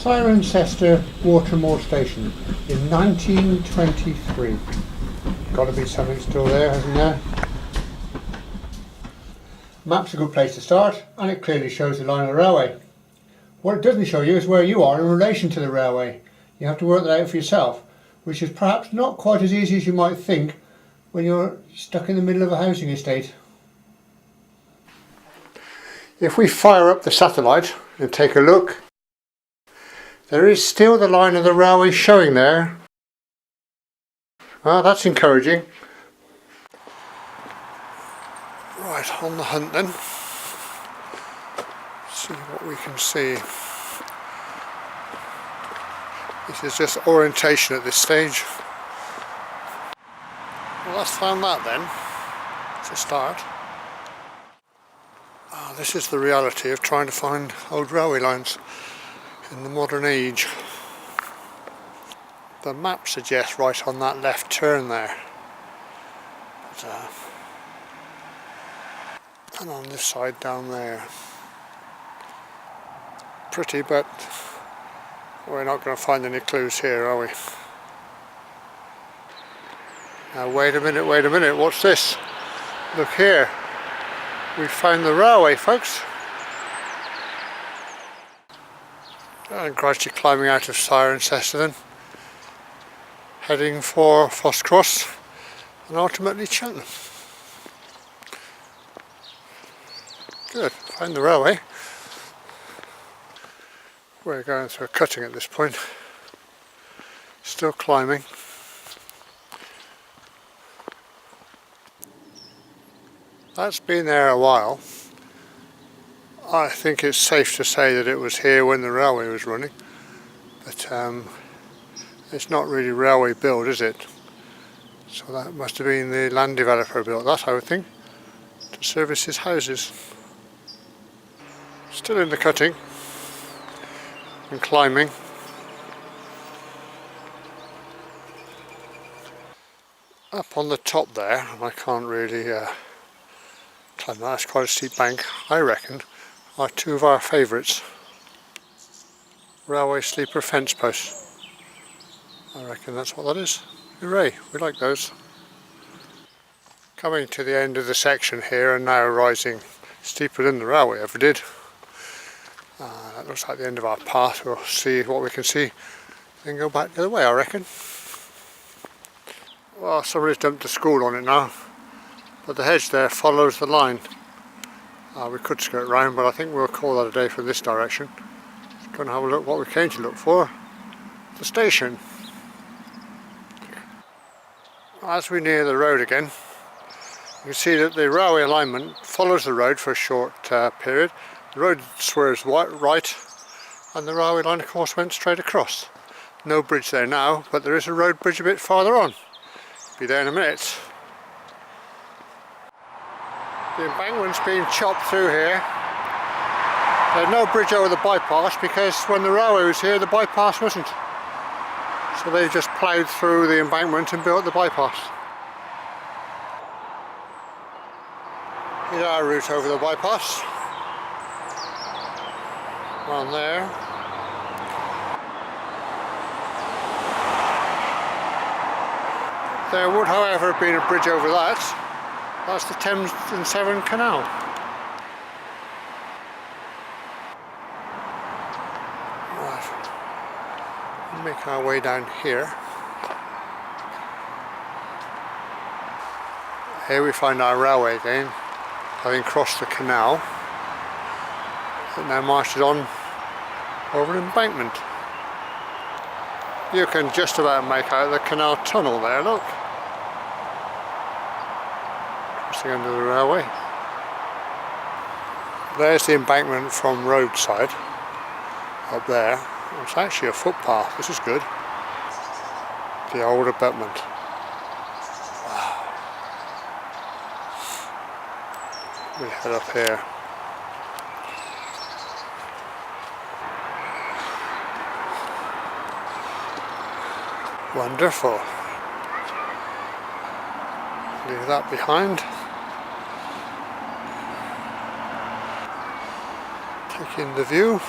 Cirencester Watermoor Station in 1923. Got to be something still there, hasn't there? Map's a good place to start, and it clearly shows the line of the railway. What it doesn't show you is where you are in relation to the railway. You have to work that out for yourself, which is perhaps not quite as easy as you might think when you're stuck in the middle of a housing estate. If we fire up the satellite and take a look, there is still the line of the railway showing there. Well, that's encouraging. Right, on the hunt then. See what we can see. This is just orientation at this stage. Well, let's find that then, to start. This is the reality of trying to find old railway lines in the modern age. The map suggests right on that left turn there. But, and on this side down there. Pretty, but we're not going to find any clues here, are we? Now wait a minute, what's this? Look here. We found the railway, folks. And gradually climbing out of Cirencester then, heading for Fosscross and ultimately Cheltenham. Good, found the railway. We're going through a cutting at this point. Still climbing. That's been there a while. I think it's safe to say that it was here when the railway was running, but it's not really railway built, is it? So that must have been the land developer built that, I would think, to service his houses. Still in the cutting and climbing. Up on the top there, I can't really climb that, that's quite a steep bank, I reckon, are two of our favourites. Railway sleeper fence posts. I reckon that's what that is. Hooray, we like those. Coming to the end of the section here and now rising steeper than the railway ever did. That looks like the end of our path. We'll see what we can see, then go back the other way, I reckon. Well, somebody's dumped a school on it now, but the hedge there follows the line. We could skirt round, but I think we'll call that a day from this direction. Let's go and have a look what we came to look for, the station. As we near the road again, you can see that the railway alignment follows the road for a short period. The road swerves right, and the railway line of course went straight across. No bridge there now, but there is a road bridge a bit farther on. Be there in a minute. The embankment's been chopped through here. There's no bridge over the bypass because when the railway was here the bypass wasn't. So they just ploughed through the embankment and built the bypass. Here's our route over the bypass. On there. There would however have been a bridge over that. That's the Thames and Severn Canal. Right. We'll make our way down here. Here we find our railway again, having crossed the canal. It now marches on over an embankment. You can just about make out the canal tunnel there, look. Crossing under the railway. There's the embankment from roadside, up there. It's actually a footpath, this is good. The old abutment. Wow. We head up here. Wonderful. Leave that behind. Take in the view.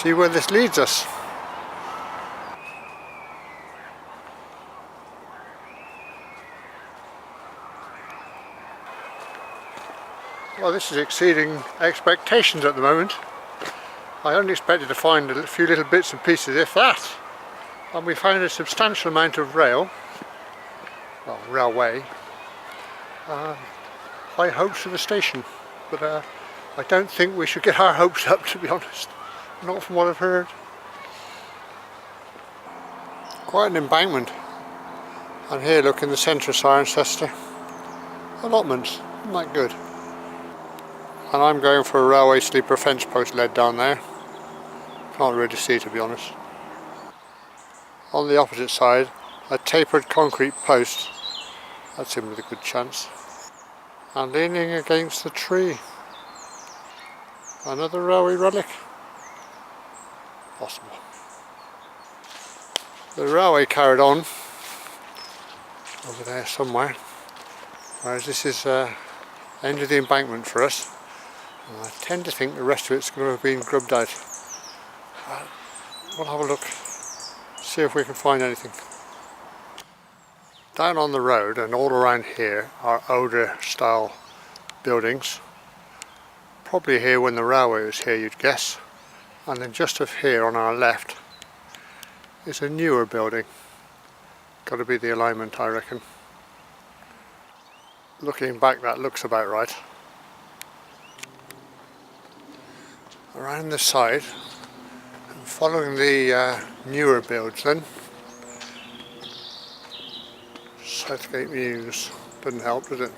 see where this leads us. Well, this is exceeding expectations at the moment. I only expected to find a few little bits and pieces, if that. And we found a substantial amount of railway. High hopes for the station, but I don't think we should get our hopes up, to be honest. Not from what I've heard. Quite an embankment. And here, look, in the centre of Cirencester, allotments. Isn't that good? And I'm going for a railway sleeper fence post led down there. Can't really see, to be honest. On the opposite side, a tapered concrete post. That's him with a good chance. And leaning against the tree, another railway relic. Possible. The railway carried on over there somewhere, whereas this is end of the embankment for us. And I tend to think the rest of it's going to have been grubbed out. We'll have a look, see if we can find anything. Down on the road and all around here are older style buildings. Probably here when the railway was here, you'd guess. And then just off here on our left is a newer building. Got to be the alignment, I reckon. Looking back, that looks about right. Around the side, and following the newer builds then. Southgate Mews, doesn't help, does it?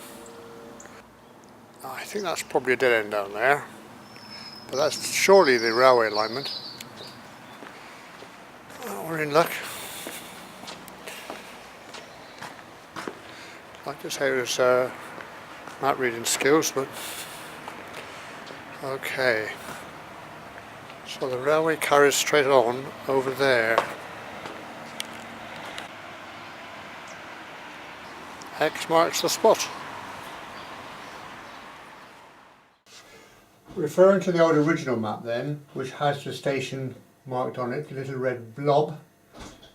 I think that's probably a dead end down there, but that's surely the railway alignment. Oh, we're in luck. I'd like to say it was map reading skills, but okay. So the railway carries straight on over there. X marks the spot. Referring to the old original map then, which has the station marked on it, the little red blob,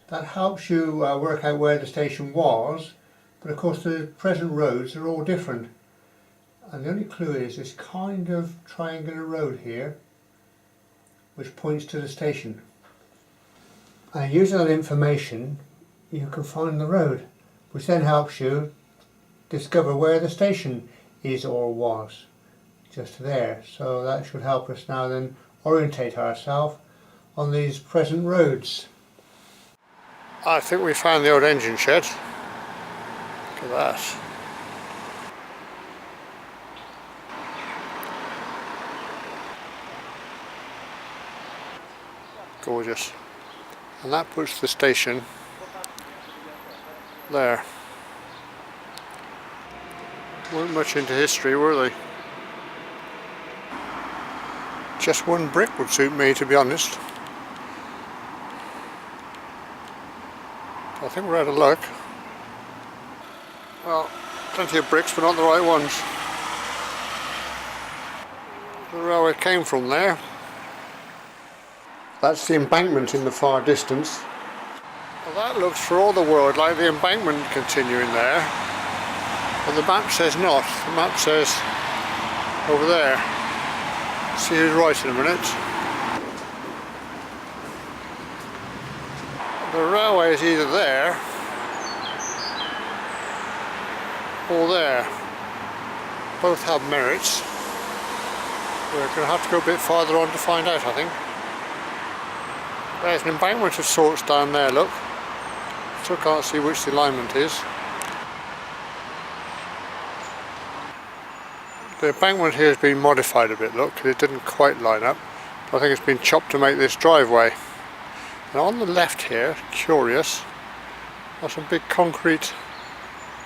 that helps you work out where the station was, but of course the present roads are all different. And the only clue is this kind of triangular road here, which points to the station. And using that information, you can find the road, which then helps you discover where the station is or was, just there. So that should help us now then orientate ourselves on these present roads. I think we found the old engine shed. Look at that. Gorgeous. And that puts the station there. Weren't much into history, were they? Just one brick would suit me, to be honest. I think we're out of luck. Well, plenty of bricks, but not the right ones. The railway came from there. That's the embankment in the far distance. Well, that looks for all the world like the embankment continuing there. But the map says not. The map says over there. See who's right in a minute. The railway is either there or there. Both have merits. We're going to have to go a bit farther on to find out, I think. There's an embankment of sorts down there, look. Still can't see which the alignment is. The embankment here has been modified a bit, look, because it didn't quite line up. I think it's been chopped to make this driveway. Now on the left here, curious, are some big concrete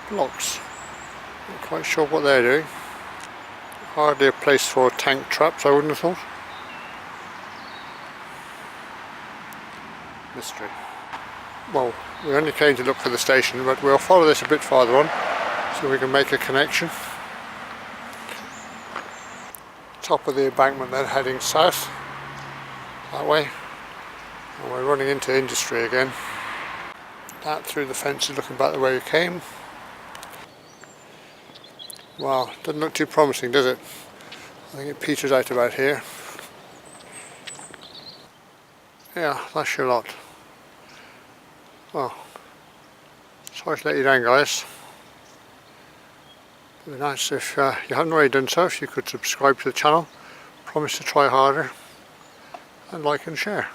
blocks. Not quite sure what they're doing. Hardly a place for tank traps, I wouldn't have thought. Mystery. Well, we only came to look for the station, but we'll follow this a bit farther on so we can make a connection. Top of the embankment then, heading south that way. And we're running into industry again. That through the fence is looking back the way we came. Wow, doesn't look too promising, does it? I think it peters out about here. Yeah, that's your lot. Well, sorry to let you down, guys. It would be nice if you haven't already done so, if you could subscribe to the channel, promise to try harder, and like and share.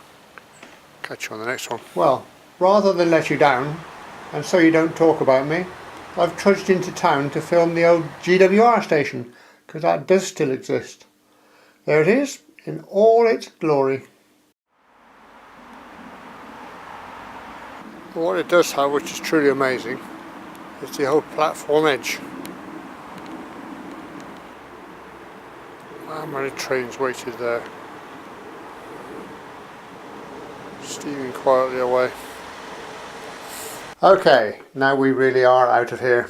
Catch you on the next one. Well, rather than let you down, and so you don't talk about me, I've trudged into town to film the old GWR station, because that does still exist. There it is, in all its glory. What it does have, which is truly amazing, is the whole platform edge. How many trains waited there? Steaming quietly away. Okay, now we really are out of here.